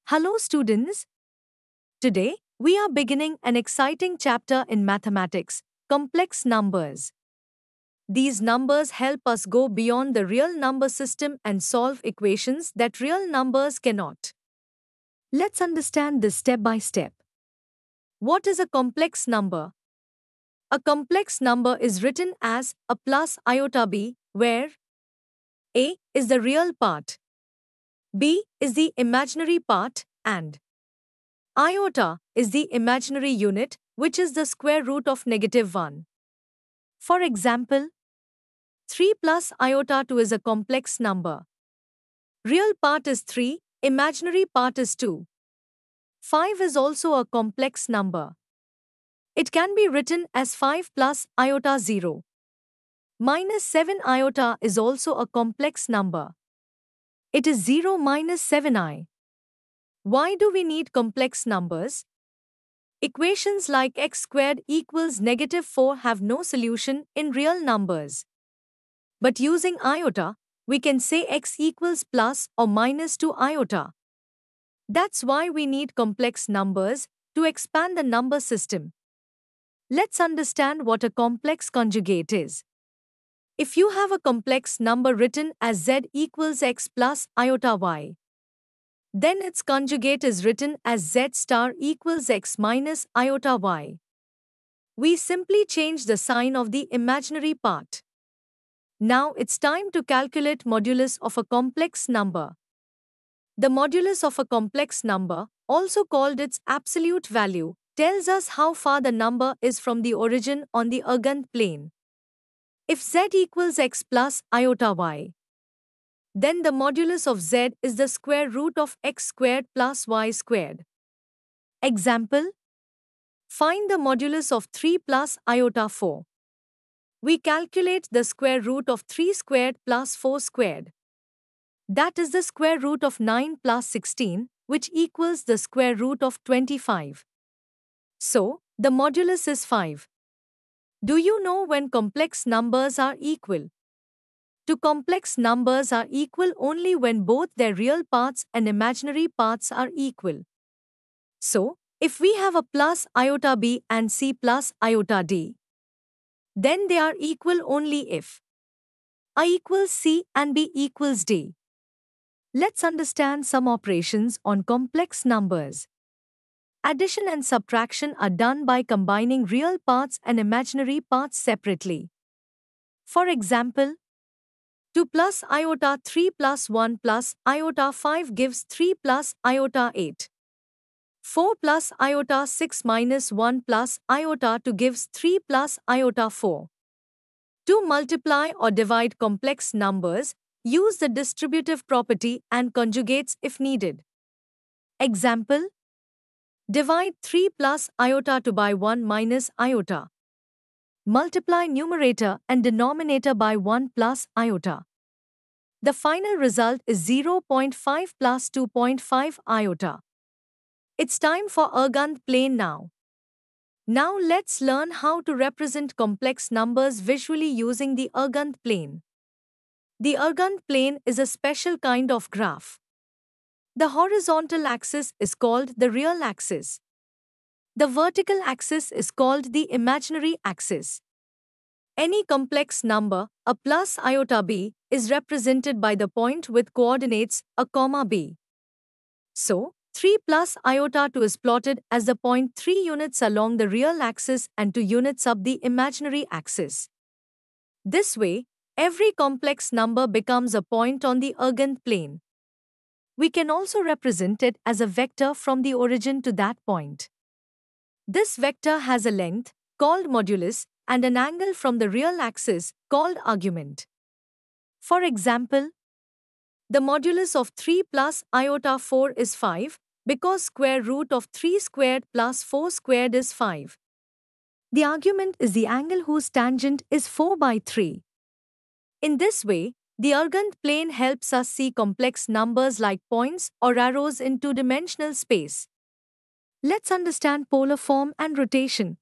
Hello, students. Today, we are beginning an exciting chapter in mathematics complex numbers. These numbers help us go beyond the real number system and solve equations that real numbers cannot. Let's understand this step by step. What is a complex number? A complex number is written as a plus iota b, where a is the real part, b is the imaginary part, and iota is the imaginary unit, which is the square root of -1. For example, 3 plus iota 2 is a complex number. Real part is 3, imaginary part is 2. 5 is also a complex number. It can be written as 5 plus iota 0. Minus 7 iota is also a complex number. It is 0 minus 7i. Why do we need complex numbers? Equations like x squared equals -4 have no solution in real numbers. But using iota, we can say x equals plus or minus 2 iota. That's why we need complex numbers to expand the number system. Let's understand what a complex conjugate is. If you have a complex number written as z equals x plus iota y, then its conjugate is written as z star equals x minus iota y. We simply change the sign of the imaginary part. Now it's time to calculate modulus of a complex number. The modulus of a complex number, also called its absolute value, tells us how far the number is from the origin on the Argand plane. If z equals x plus iota y, then the modulus of z is the square root of x squared plus y squared. Example: find the modulus of 3 plus iota 4. We calculate the square root of 3 squared plus 4 squared. That is the square root of 9 plus 16, which equals the square root of 25. So, the modulus is 5. Do you know when complex numbers are equal? Two complex numbers are equal only when both their real parts and imaginary parts are equal. So, if we have a plus iota b and c plus iota d, then they are equal only if a equals c and b equals d. Let's understand some operations on complex numbers. Addition and subtraction are done by combining real parts and imaginary parts separately. For example, 2 plus iota 3 plus 1 plus iota 5 gives 3 plus iota 8. 4 plus iota 6 minus 1 plus iota 2 gives 3 plus iota 4. To multiply or divide complex numbers, use the distributive property and conjugates if needed. Example: divide 3 plus iota 2 by 1 minus iota. Multiply numerator and denominator by 1 plus iota. The final result is 0.5 plus 2.5 iota. It's time for Argand plane now. Now let's learn how to represent complex numbers visually using the Argand plane. The Argand plane is a special kind of graph. The horizontal axis is called the real axis. The vertical axis is called the imaginary axis. Any complex number, a plus iota b, is represented by the point with coordinates a comma b. So, 3 plus iota 2 is plotted as the point 3 units along the real axis and 2 units up the imaginary axis. This way, every complex number becomes a point on the Argand plane. We can also represent it as a vector from the origin to that point. This vector has a length, called modulus, and an angle from the real axis, called argument. For example, the modulus of 3 plus iota 4 is 5, because square root of 3 squared plus 4 squared is 5. The argument is the angle whose tangent is 4 by 3. In this way, the Argand plane helps us see complex numbers like points or arrows in two-dimensional space. Let's understand polar form and rotation.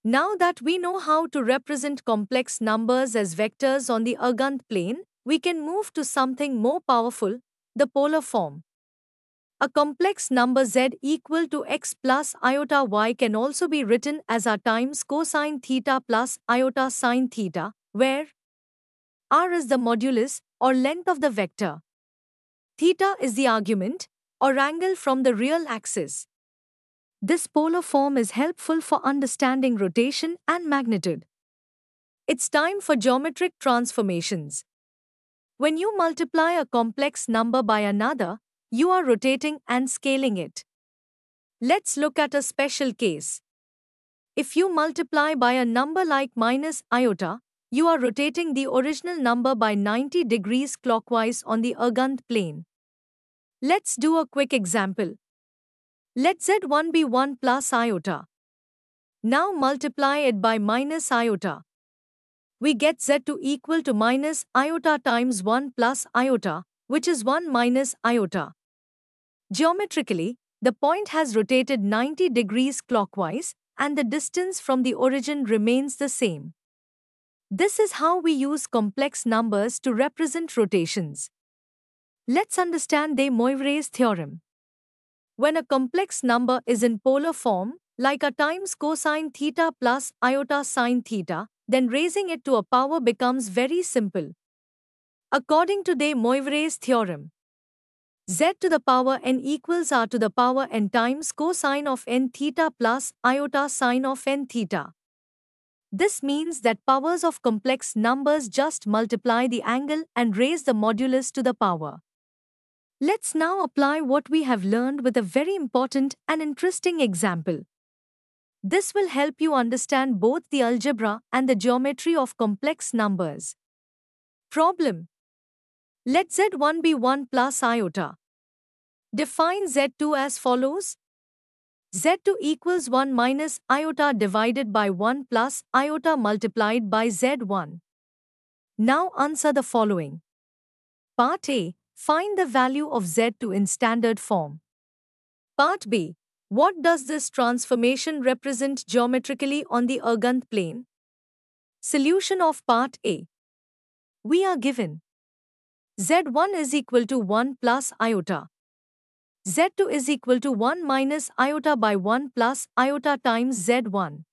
Now that we know how to represent complex numbers as vectors on the Argand plane, we can move to something more powerful, the polar form. A complex number z equal to x plus iota y can also be written as r times cosine theta plus iota sine theta, where r is the modulus or length of the vector. Theta is the argument or angle from the real axis. This polar form is helpful for understanding rotation and magnitude. It's time for geometric transformations. When you multiply a complex number by another, you are rotating and scaling it. Let's look at a special case. If you multiply by a number like minus iota, you are rotating the original number by 90 degrees clockwise on the Argand plane. Let's do a quick example. Let z1 be 1 plus iota. Now multiply it by minus iota. We get z2 equal to minus iota times 1 plus iota, which is 1 minus iota. Geometrically, the point has rotated 90 degrees clockwise, and the distance from the origin remains the same. This is how we use complex numbers to represent rotations. Let's understand de Moivre's theorem. When a complex number is in polar form, like a times cosine theta plus iota sine theta, then raising it to a power becomes very simple. According to de Moivre's theorem, z to the power n equals r to the power n times cosine of n theta plus iota sine of n theta. This means that powers of complex numbers just multiply the angle and raise the modulus to the power. Let's now apply what we have learned with a very important and interesting example. This will help you understand both the algebra and the geometry of complex numbers. Problem. Let z1 be 1 plus iota. Define z2 as follows. z2 equals 1 minus iota divided by 1 plus iota multiplied by z1. Now answer the following. Part A. Find the value of z2 in standard form. Part B. What does this transformation represent geometrically on the Argand plane? Solution of Part A. We are given z1 is equal to 1 plus iota. z2 is equal to 1 minus iota by 1 plus iota times z1.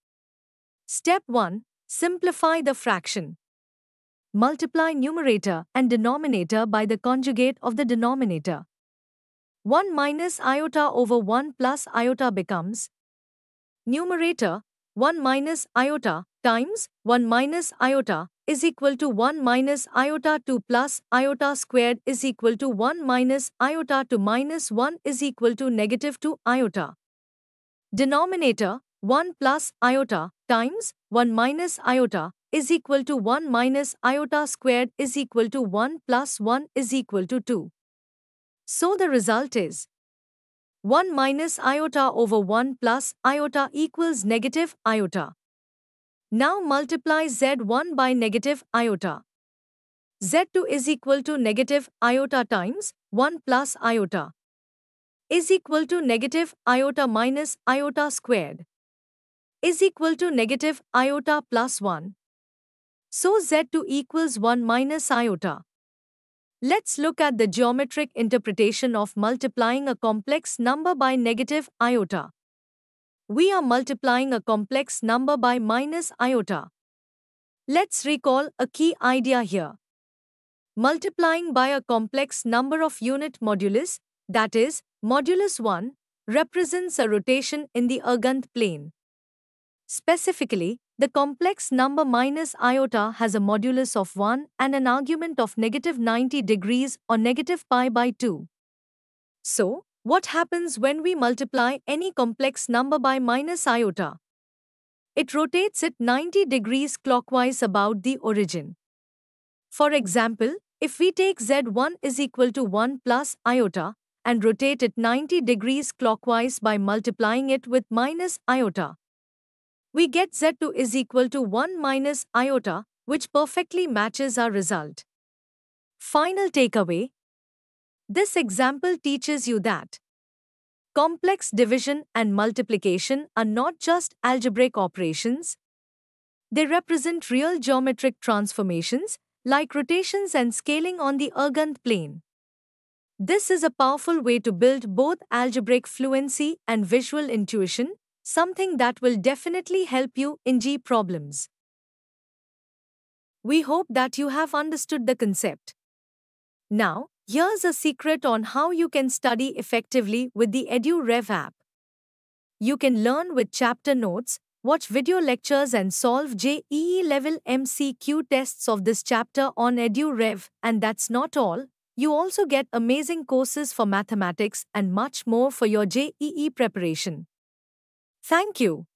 Step 1. Simplify the fraction. Multiply numerator and denominator by the conjugate of the denominator. 1 minus iota over 1 plus iota becomes numerator 1 minus iota times 1 minus iota is equal to 1 minus iota 2 plus iota squared is equal to 1 minus iota to minus 1 is equal to negative 2 iota. Denominator 1 plus iota times 1 minus iota is equal to 1 minus iota squared is equal to 1 plus 1 is equal to 2. So the result is 1 minus iota over 1 plus iota equals negative iota. Now multiply z1 by negative iota. z2 is equal to negative iota times 1 plus iota is equal to negative iota minus iota squared is equal to negative iota plus 1. So z2 equals 1 minus iota. Let's look at the geometric interpretation of multiplying a complex number by negative iota. We are multiplying a complex number by minus iota. Let's recall a key idea here. Multiplying by a complex number of unit modulus, that is, modulus 1, represents a rotation in the Argand plane. Specifically, the complex number minus iota has a modulus of 1 and an argument of negative 90 degrees or negative pi by 2. So, what happens when we multiply any complex number by minus iota? It rotates it 90 degrees clockwise about the origin. For example, if we take z1 is equal to 1 plus iota and rotate it 90 degrees clockwise by multiplying it with minus iota, we get z2 is equal to 1 minus iota, which perfectly matches our result. Final takeaway. This example teaches you that complex division and multiplication are not just algebraic operations. They represent real geometric transformations, like rotations and scaling on the Argand plane. This is a powerful way to build both algebraic fluency and visual intuition, something that will definitely help you in G problems. We hope that you have understood the concept. Now, here's a secret on how you can study effectively with the EduRev app. You can learn with chapter notes, watch video lectures, and solve JEE level MCQ tests of this chapter on EduRev. And that's not all. You also get amazing courses for mathematics and much more for your JEE preparation. Thank you.